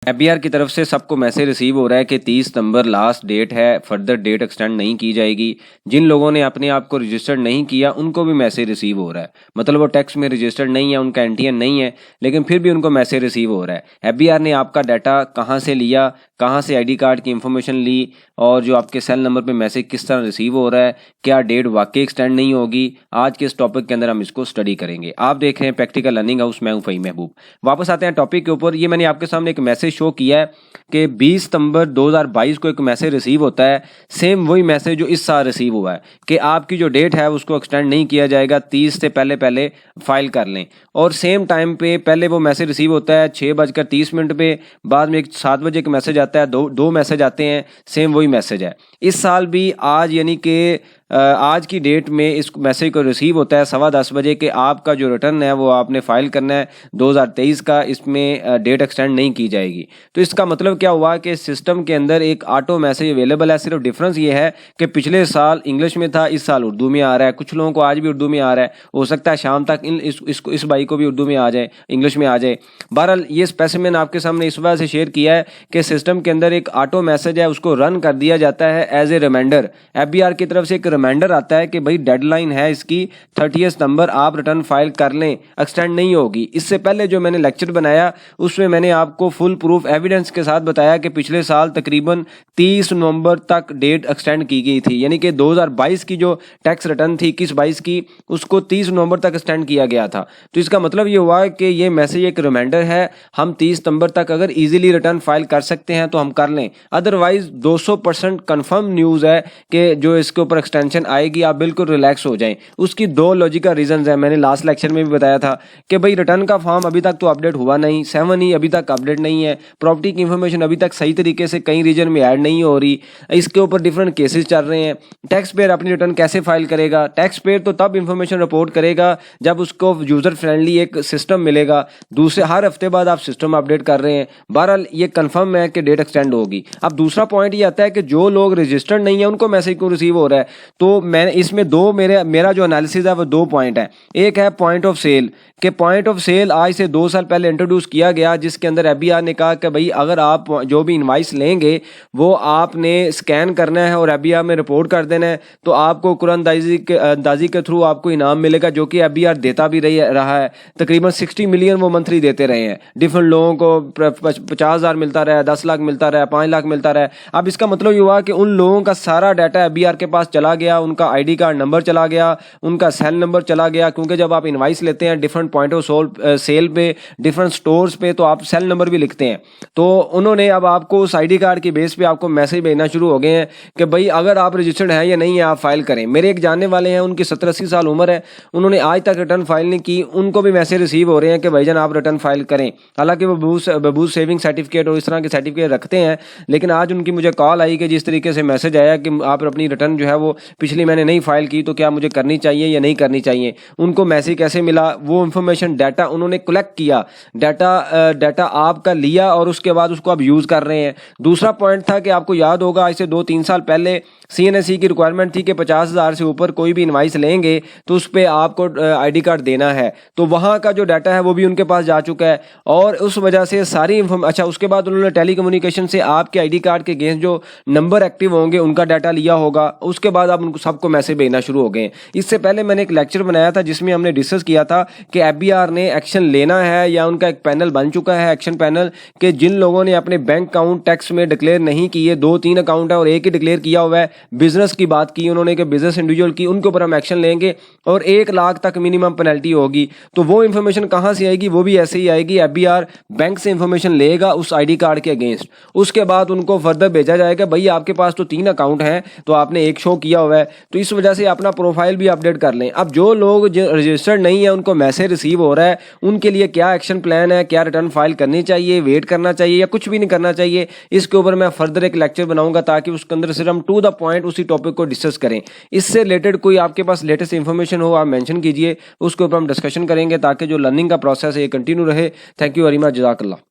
FBR की तरफ से सबको मैसेज रिसीव हो रहा है कि 30 सितंबर लास्ट डेट है, फर्दर डेट एक्सटेंड नहीं की जाएगी। जिन लोगों ने अपने आप को रजिस्टर्ड नहीं किया उनको भी मैसेज रिसीव हो रहा है, मतलब वो टैक्स में रजिस्टर्ड नहीं है, उनका एनटीएन नहीं है, लेकिन फिर भी उनको मैसेज रिसीव हो रहा है। एफबीआर ने आपका डाटा कहाँ से लिया, कहाँ से आईडी कार्ड की इंफॉर्मेशन ली और जो आपके सेल नंबर पे मैसेज किस तरह रिसीव हो रहा है, क्या डेट वाकई एक्सटेंड नहीं होगी, आज के इस टॉपिक के अंदर हम इसको स्टडी करेंगे। आप देख रहे हैं प्रैक्टिकल लर्निंग हाउस, मैं हूं फ़हीम महबूब। वापस आते हैं टॉपिक के ऊपर। ये मैंने आपके सामने एक मैसेज शो किया है कि 20 सितंबर 2022 को एक मैसेज रिसीव होता है, सेम वही मैसेज जो इस साल रिसीव हुआ है कि आपकी जो डेट है उसको एक्सटेंड नहीं किया जाएगा, 30 से पहले पहले फाइल कर लें। और सेम टाइम पे पहले वो मैसेज रिसीव होता है 6:30 पे, बाद में एक 7 बजे का मैसेज आता है, दो मैसेज आते हैं, सेम वही मैसेज है। इस साल भी आज यानी कि आज की डेट में इस मैसेज को रिसीव होता है 10:15 बजे कि आपका जो रिटर्न है वो आपने फाइल करना है 2023 का, इसमें डेट एक्सटेंड नहीं की जाएगी। तो इसका मतलब क्या हुआ कि सिस्टम के अंदर एक ऑटो मैसेज अवेलेबल है। सिर्फ डिफरेंस ये है कि पिछले साल इंग्लिश में था, इस साल उर्दू में आ रहा है। कुछ लोगों को आज भी उर्दू में आ रहा है, हो सकता है शाम तक इस भाई को भी उर्दू में आ जाए, इंग्लिश में आ जाए। बहरहाल ये स्पेसिमेन आपके सामने इस वजह से शेयर किया है कि सिस्टम के अंदर एक ऑटो मैसेज है, उसको रन कर दिया जाता है एज ए रिमाइंडर। एफबीआर की तरफ से एक रिमाइंडर आता है कि भाई डेडलाइन है इसकी 30 सितंबर, आप रिटर्न फाइल कर लें, एक्सटेंड नहीं होगी। इससे पहले जो मैंने लेक्चर बनाया उसमें मैंने आपको फुल प्रूफ एविडेंस के साथ बताया कि पिछले साल तकरीबन 30 नवंबर तक डेट एक्सटेंड की गई थी, यानी कि 2022 की जो टैक्स रिटर्न थी 21-22 की, उसको 30 नवंबर तक एक्सटेंड किया गया था। तो इसका मतलब ये हुआ कि ये मैसेज एक रिमाइंडर है, हम 30 सितंबर तक अगर इजीली रिटर्न फाइल कर सकते हैं तो हम कर लें। अदरवाइज 200% कंफर्म न्यूज़ है कि जो इसके ऊपर एक्सटेंशन आएगी आप बिल्कुल रिलैक्स हो जाएं। उसकी दो लॉजिकल रीजंस हैं, मैंने लास्ट लेक्चर में भी बताया था कि भाई रिटर्न का फॉर्म अभी तक तो अपडेट हुआ नहीं, 7E अभी तक अपडेट नहीं है, प्रॉपर्टी की इंफॉर्मेशन अभी तक सही तरीके से कई रीजन में ऐड नहीं हो रही, इसके ऊपर डिफरेंट केसेस चल रहे हैं। टैक्स पेयर अपनी रिटर्न कैसे फाइल करेगा? टैक्स पेयर तो तब इंफॉर्मेशन रिपोर्ट करेगा जब उसको यूजर फ्रेंडली एक सिस्टम मिलेगा। दूसरे हर हफ्ते बाद आप सिस्टम अपडेट कर रहे हैं। बहरहाल ये कंफर्म है कि डेट एक्सटेंड होगी। अब दूसरा पॉइंट ये आता है कि जो लोग रजिस्टर्ड नहीं है उनको मैसेज क्यों रिसीव हो रहा है? तो मैं इसमें मेरा जो एनालिसिस है वो 2 पॉइंट है। एक है पॉइंट ऑफ सेल, कि पॉइंट ऑफ सेल आज से 2 साल पहले इंट्रोड्यूस किया गया, जिसके अंदर एफबीआर ने कहा कि भाई अगर आप जो भी इनवाइस लेंगे वो आपने स्कैन करना है और एफबीआर में रिपोर्ट कर देना है, तो आपको कुरानंदाजी के थ्रू आपको इनाम मिलेगा, जो कि एफबीआर देता भी रहा है। तकरीबन 60 मिलियन वो मंथली देते रहे हैं, डिफरेंट लोगों को 50,000 मिलता रहा, 10 लाख मिलता रहा, 5 लाख मिलता रहा। अब इसका मतलब ये हुआ कि उन लोगों का सारा डाटा एफबीआर के पास चला गया, उनका आईडी कार्ड नंबर चला गया, उनका सेल नंबर चला गया, क्योंकि जब आप इनवाइस लेते हैं डिफरेंट पॉइंट ऑफ सेल पे, डिफरेंट स्टोर्स पे, तो आप सेल नंबर भी लिखते हैं। तो उन्होंने अब आपको उस आईडी कार्ड की बेस पे आपको मैसेज भेजना शुरू हो गए हैं कि भाई अगर आप रजिस्टर्ड हैं या नहीं है आप फाइल करें। मेरे एक जानने वाले हैं, उनकी 70-80 साल उम्र है, उन्होंने आज तक रिटर्न फाइल नहीं की, उनको भी मैसेज रिसीव हो रहे हैं कि भाईजान आप रिटर्न फाइल करें। हालांकि वो बबूज सेविंग सर्टिफिकेट और इस तरह के सर्टिफिकेट रखते हैं, लेकिन आज उनकी मुझे कॉल आई कि जिस तरीके से मैसेज आया कि आप अपनी रिटर्न जो है वो पिछली मैंने नहीं फाइल की, तो क्या मुझे करनी चाहिए या नहीं करनी चाहिए। उनको मैसेज कैसे मिला? वो इंफॉर्मेशन डाटा उन्होंने कलेक्ट किया, डाटा आपका लिया और उसके बाद उसको आप यूज़ कर रहे हैं। दूसरा पॉइंट था कि आपको याद होगा आज से 2-3 साल पहले CNSE की रिक्वायरमेंट थी कि 50,000 से ऊपर कोई भी इनवाइस लेंगे तो उस पर आपको आईडी कार्ड देना है। तो वहाँ का जो डाटा है वो भी उनके पास जा चुका है और उस वजह से सारी अच्छा, उसके बाद उन्होंने टेलीकम्युनिकेशन से आपके आईडी कार्ड के अगेंस्ट जो नंबर एक्टिव होंगे उनका डाटा लिया होगा, उसके बाद आप उनको सबको मैसेज भेजना शुरू हो गए। इससे पहले मैंने एक लेक्चर बनाया था जिसमें हमने डिस्कस किया था कि एफबीआर ने एक्शन लेना है या उनका एक पैनल बन चुका है, एक्शन पैनल, कि जिन लोगों ने अपने बैंक अकाउंट टैक्स में डिक्लेयर नहीं किए, 2-3 अकाउंट है और एक ही डिक्लेयर किया हुआ है, बिजनेस की बात की उन्होंने कि बिजनेस इंडिविजुअल की, उनके ऊपर हम एक्शन लेंगे और 1 लाख तक मिनिमम पेनल्टी होगी। तो वो इन्फॉर्मेशन कहाँ से आएगी? वो भी ऐसे ही आएगी, एफबीआर बैंक से इंफॉर्मेशन लेगा उस आईडी कार्ड के अगेंस्ट, उसके बाद उनको फर्दर भेजा जाएगा भाई आपके पास तो 3 अकाउंट हैं तो आपने एक शो किया हुआ है, तो इस वजह से अपना प्रोफाइल भी अपडेट कर लें। अब जो लोग रजिस्टर्ड नहीं है उनको मैसेज रिसीव हो रहा है, उनके लिए क्या एक्शन प्लान है? क्या रिटर्न फाइल करनी चाहिए, वेट करना चाहिए या कुछ भी नहीं करना चाहिए? इसके ऊपर मैं फर्दर एक लेक्चर बनाऊंगा ताकि उसके अंदर सिर्फ हम टू द पॉइंट उसी टॉपिक को डिस्कस करें। इससे रिलेटेड कोई आपके पास लेटेस्ट इंफॉर्मेशन हो आप मेंशन कीजिए, उसके ऊपर हम डिस्कशन करेंगे ताकि जो लर्निंग का प्रोसेस है ये कंटिन्यू रहे। थैंक यू वेरी मच, जज़ाकल्लाह।